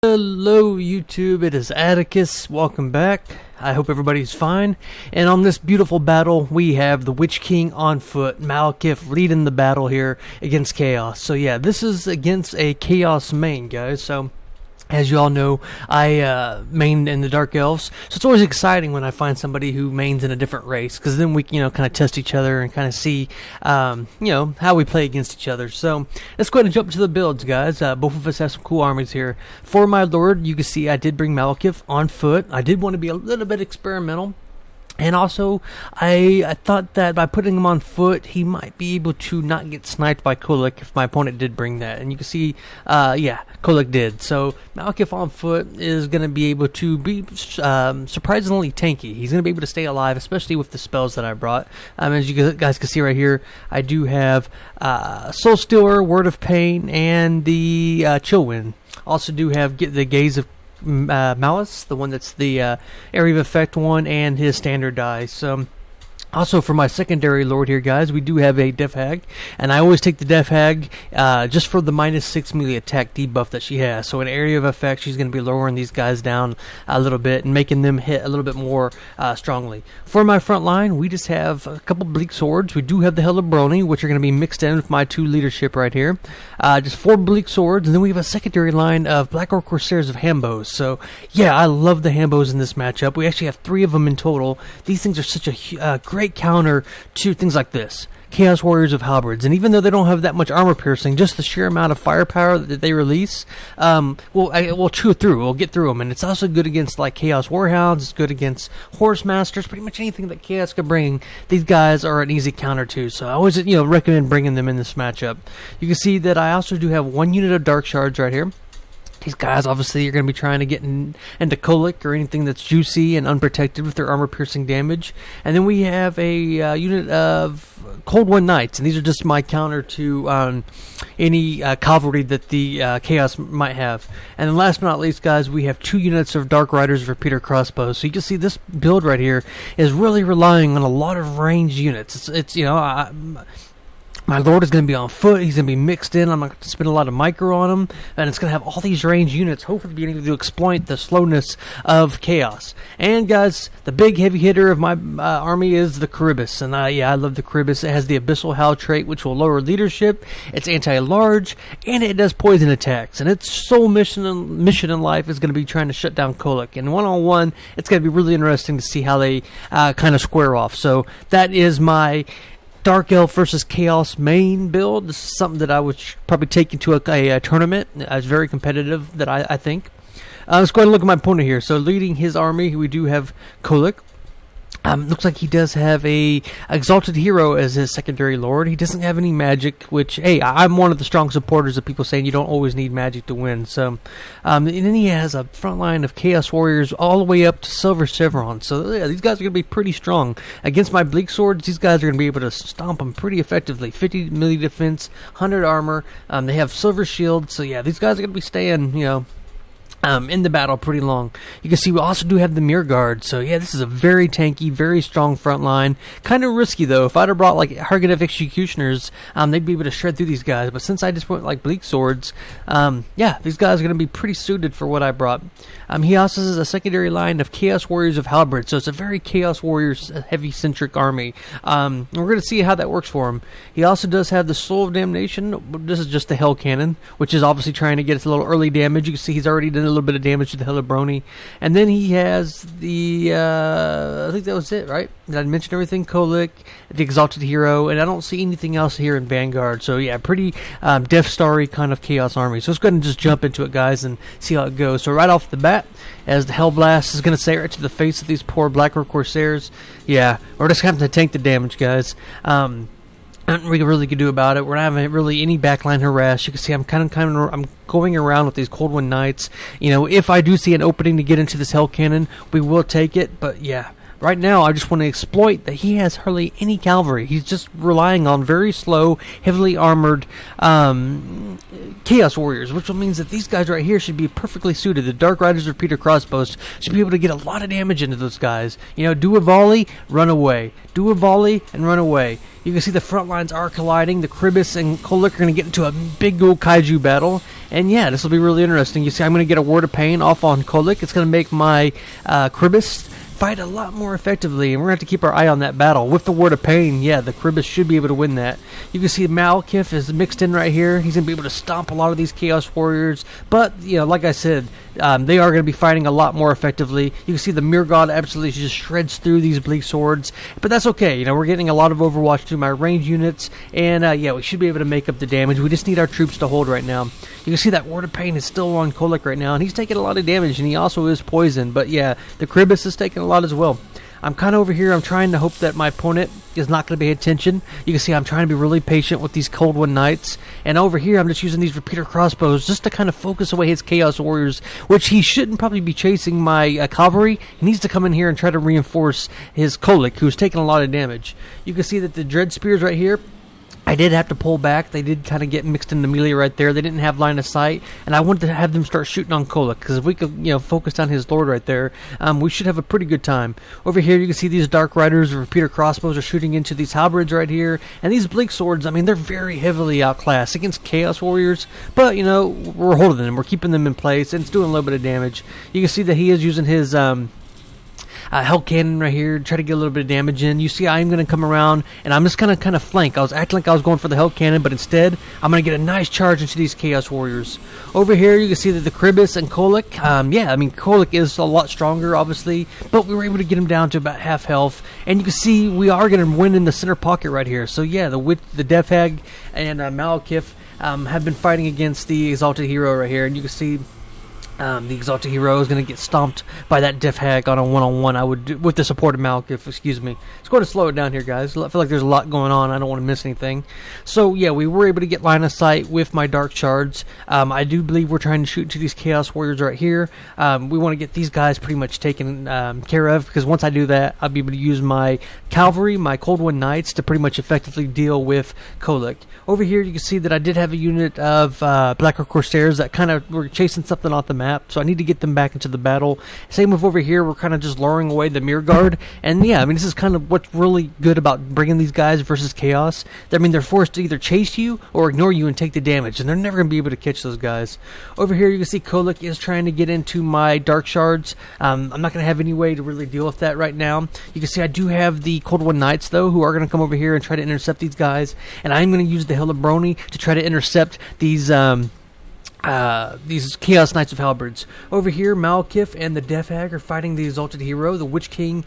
Hello YouTube, it is Atticus. Welcome back. I hope everybody's fine. And on this beautiful battle, we have the Witch King on foot, Malekith leading the battle here against Chaos. So yeah, this is against a Chaos main, guys. So as you all know, I main in the Dark Elves, so it's always exciting when I find somebody who mains in a different race, because then we, kind of test each other and kind of see, how we play against each other. So let's go ahead and jump to the builds, guys. Both of us have some cool armies here. For my lord, you can see I did bring Malekith on foot. I did want to be a little bit experimental. And also, I thought that by putting him on foot, he might be able to not get sniped by Kolek if my opponent did bring that. And you can see, Kolek did. So, Malekith on foot is going to be able to be surprisingly tanky. He's going to be able to stay alive, especially with the spells that I brought. As you guys can see right here, I do have Soul Stealer, Word of Pain, and the Chill Wind. Also do have the Gaze of Malice, the one that's the area of effect one, and his standard dice. Also, for my secondary lord here, guys, we do have a Death Hag, and I always take the Death Hag just for the -6 melee attack debuff that she has. So in area of effect, she's going to be lowering these guys down a little bit and making them hit a little bit more strongly. For my front line, we just have a couple Bleak Swords. We do have the Hellbrony, which are going to be mixed in with my 2 leadership right here. Just 4 Bleak Swords, and then we have a secondary line of Black Orc Corsairs of Hambos. So yeah, I love the Hambos in this matchup. We actually have 3 of them in total. These things are such a great counter to things like this, Chaos Warriors of Halberds. And even though they don't have that much armor piercing, just the sheer amount of firepower that they release, we'll chew through. We'll get through them. And it's also good against like Chaos Warhounds. It's good against Horse Masters. Pretty much anything that Chaos can bring, these guys are an easy counter to. So I always recommend bringing them in this matchup. You can see that I also do have 1 unit of Dark Shards right here. These guys obviously are going to be trying to get into Kolek or anything that's juicy and unprotected with their armor-piercing damage. And then we have a unit of Cold One Knights, and these are just my counter to any cavalry that the Chaos might have. And then last but not least, guys, we have 2 units of Dark Riders of Repeater Crossbows. So you can see this build right here is really relying on a lot of ranged units. My lord is going to be on foot. He's going to be mixed in. I'm not going to spend a lot of micro on him. And it's going to have all these ranged units, hopefully being able to exploit the slowness of Chaos. And, guys, the big heavy hitter of my army is the Charybdis. And, I love the Charybdis. It has the Abyssal Howl trait, which will lower leadership. It's anti-large. And it does poison attacks. And its sole mission in life is going to be trying to shut down Kolek. And one-on-one, it's going to be really interesting to see how they kind of square off. So, that is my Dark Elf versus Chaos main build. This is something that I would probably take into a tournament. It's very competitive, that I think. Let's go ahead and look at my opponent here. So leading his army, we do have Kolek. Looks like he does have a Exalted Hero as his secondary lord. He doesn't have any magic, which, hey, I'm one of the strong supporters of people saying you don't always need magic to win. So, and then he has a front line of Chaos Warriors all the way up to Silver Chevron. So, yeah, these guys are going to be pretty strong. Against my Bleak Swords, these guys are going to be able to stomp them pretty effectively. 50 melee defense, 100 armor. They have Silver Shield. So, yeah, these guys are going to be staying, in the battle pretty long. You can see we also do have the Mirror Guard. So yeah, this is a very tanky, very strong front line. Kind of risky though. If I'd have brought like Harganev Executioners, they'd be able to shred through these guys. But since I just went like Bleak Swords, these guys are going to be pretty suited for what I brought. He also has a secondary line of Chaos Warriors of Halberd. So it's a very Chaos Warriors heavy centric army. We're going to see how that works for him. He also does have the Soul of Damnation. This is just the Hell Cannon, which is obviously trying to get us a little early damage. You can see he's already done a little bit of damage to the Hellbrony. And then he has the I think that was it, right? Did I mention everything? Kolek, the Exalted Hero, and I don't see anything else here in Vanguard. So yeah, pretty Death Starry kind of Chaos army. So let's go ahead and just jump into it, guys, and see how it goes. So right off the bat, as the Hellblast is going to say right to the face of these poor Black Orc Corsairs, yeah, we're just having to tank the damage, guys. Nothing we really can do about it. We're not having really any backline harass. You can see I'm I'm going around with these Cold One Knights. If I do see an opening to get into this Hell Cannon, we will take it. But yeah, right now I just want to exploit that he has hardly any cavalry. He's just relying on very slow, heavily armored Chaos Warriors, which means that these guys right here should be perfectly suited. The Dark Riders of Repeater Crossbows should be able to get a lot of damage into those guys. Do a volley, run away. Do a volley and run away. You can see the front lines are colliding. The Kribis and Kolek are going to get into a big old kaiju battle. And yeah, this will be really interesting. You see, I'm going to get a Word of Pain off on Kolek. It's going to make my Kribis fight a lot more effectively, and we're going to have to keep our eye on that battle. With the Word of Pain, yeah, the Kribis should be able to win that. You can see Malekith is mixed in right here. He's going to be able to stomp a lot of these Chaos Warriors, but, you know, like I said, they are going to be fighting a lot more effectively. You can see the Mirror God absolutely just shreds through these Bleak Swords, but that's okay. You know, we're getting a lot of Overwatch through my range units, and yeah, we should be able to make up the damage. We just need our troops to hold right now. You can see that Word of Pain is still on Kolek right now, and he's taking a lot of damage, and he also is poisoned, but yeah, the Kribis is taking a lot as well. I'm kind of over here, I'm trying to hope that my opponent is not going to pay attention. You can see I'm trying to be really patient with these Cold One Knights, and over here I'm just using these repeater crossbows just to kind of focus away his Chaos Warriors, which he shouldn't probably be chasing my cavalry. He needs to come in here and try to reinforce his Kolek, who's taking a lot of damage. You can see that the Dread Spears right here, I did have to pull back. They did kind of get mixed into melee right there. They didn't have line of sight, and I wanted to have them start shooting on Kolek, because if we could, you know, focus on his lord right there, we should have a pretty good time. Over here, you can see these Dark Riders with repeater crossbows are shooting into these halberds right here, and these Bleak Swords, I mean, they're very heavily outclassed against Chaos Warriors, but, you know, we're holding them. We're keeping them in place, and it's doing a little bit of damage. You can see that he is using his Hell Cannon right here, try to get a little bit of damage in. You see I'm going to come around, and I'm just going to kind of flank. I was acting like I was going for the Hell Cannon, but instead, I'm going to get a nice charge into these Chaos Warriors. Over here, you can see that the Kribis and Kolek, yeah, I mean, Kolek is a lot stronger, obviously, but we were able to get him down to about half health, and you can see we are going to win in the center pocket right here. So yeah, the Death Hag and Malekith have been fighting against the Exalted Hero right here, and you can see the Exalted Hero is going to get stomped by that Death Hag on a one-on-one. With the support of Malekith, excuse me. Let's go ahead and slow it down here, guys. I feel like there's a lot going on. I don't want to miss anything. So, yeah, we were able to get line of sight with my Dark Shards. I do believe we're trying to shoot into these Chaos Warriors right here. We want to get these guys pretty much taken care of, because once I do that, I'll be able to use my Cavalry, my Cold One Knights, to pretty much effectively deal with Kolek. Over here, you can see that I did have a unit of Black Hawk Corsairs that kind of were chasing something off the map. So I need to get them back into the battle. Same with over here, we're kind of just luring away the Mirror Guard. And yeah, I mean, this is kind of what's really good about bringing these guys versus Chaos. I mean, they're forced to either chase you or ignore you and take the damage, and they're never going to be able to catch those guys. Over here, you can see Kolek is trying to get into my Dark Shards. I'm not going to have any way to really deal with that right now. You can see I do have the Cold One Knights, though, who are going to come over here and try to intercept these guys. And I'm going to use the Helibroni to try to intercept these Chaos Knights of Halberds. Over here, Malekith and the Death Hag are fighting the Exalted Hero. The Witch King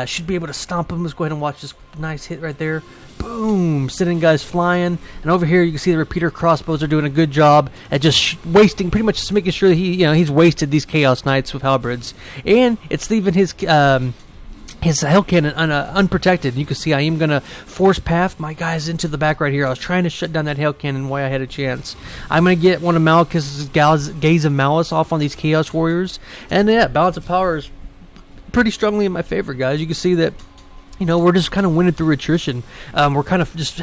should be able to stomp him. Let's go ahead and watch this nice hit right there. Boom! Sending guys flying. And over here, you can see the repeater crossbows are doing a good job at just wasting, pretty much just making sure that he's wasted these Chaos Knights with Halberds. And it's leaving his Hell Cannon unprotected. You can see I am going to force path my guys into the back right here. I was trying to shut down that Hell Cannon while I had a chance. I'm going to get one of Malekith's Gaze of Malice off on these Chaos Warriors. And yeah, Balance of Power is pretty strongly in my favor, guys. You can see that, you know, we're just kind of winning through attrition. We're kind of just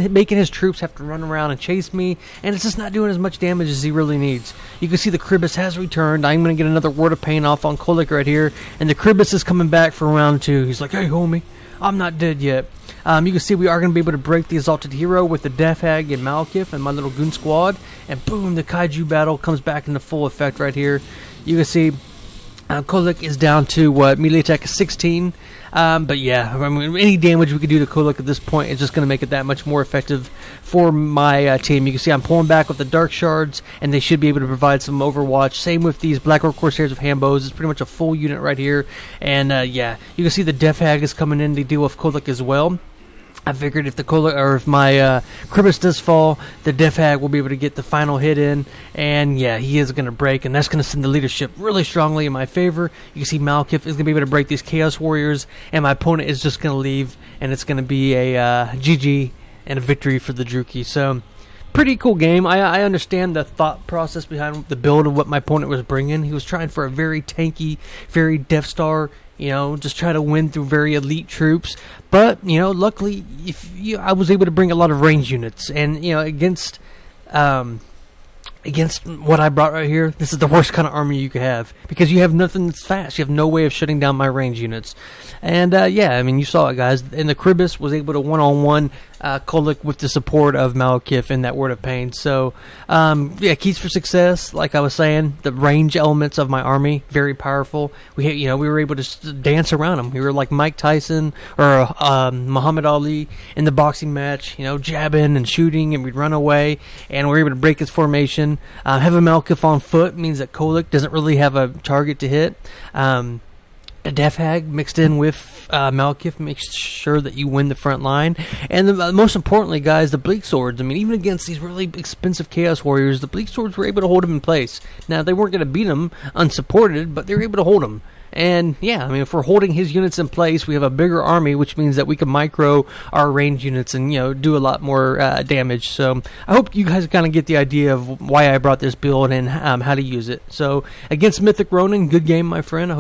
making his troops have to run around and chase me, and it's just not doing as much damage as he really needs. You can see the Kribis has returned. I'm going to get another Word of Pain off on Kolek right here, and the Kribis is coming back for round 2. He's like, hey, homie, I'm not dead yet. You can see we are going to be able to break the Exalted Hero with the Death Hag and Malekith and my little Goon Squad, and boom, the Kaiju battle comes back into full effect right here. You can see Kolek is down to melee attack is 16. But yeah, I mean, any damage we could do to Kolek at this point is just going to make it that much more effective for my team. You can see I'm pulling back with the Dark Shards, and they should be able to provide some overwatch. Same with these Black Orc Corsairs with Hambos. It's pretty much a full unit right here. And yeah, you can see the Death Hag is coming in to deal with Kolek as well. I figured if the Kolek, or if my Kribis does fall, the Death Hag will be able to get the final hit in, and yeah, he is going to break, and that's going to send the leadership really strongly in my favor. You can see Malekith is going to be able to break these Chaos Warriors, and my opponent is just going to leave, and it's going to be a GG and a victory for the Druchii. So, pretty cool game. I understand the thought process behind the build of what my opponent was bringing. He was trying for a very tanky, very Death Star, you know, just try to win through very elite troops. But, you know, luckily, I was able to bring a lot of range units. And, you know, against against what I brought right here, this is the worst kind of army you could have, because you have nothing that's fast. You have no way of shutting down my range units. And yeah, I mean, you saw it, guys. And the Kribis was able to one-on-one Kolick with the support of Malekith in that Word of Pain. So yeah, keys for success, like I was saying, the range elements of my army, very powerful. We were able to dance around them. We were like Mike Tyson or Muhammad Ali in the boxing match, jabbing and shooting, and we'd run away, and we were able to break his formation. Having Malekith on foot means that Kolick doesn't really have a target to hit. A Death Hag mixed in with Malekith makes sure that you win the front line. And most importantly, guys, the Bleak Swords. I mean, even against these really expensive Chaos Warriors, the Bleak Swords were able to hold them in place. Now, they weren't going to beat them unsupported, but they were able to hold them. And yeah, I mean, if we're holding his units in place, we have a bigger army, which means that we can micro our range units and do a lot more damage. So I hope you guys kind of get the idea of why I brought this build and how to use it. So against Mythic Ronin, good game, my friend. I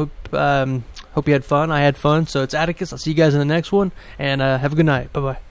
hope you had fun. I had fun. So it's Atticus. I'll see you guys in the next one, and have a good night. Bye bye.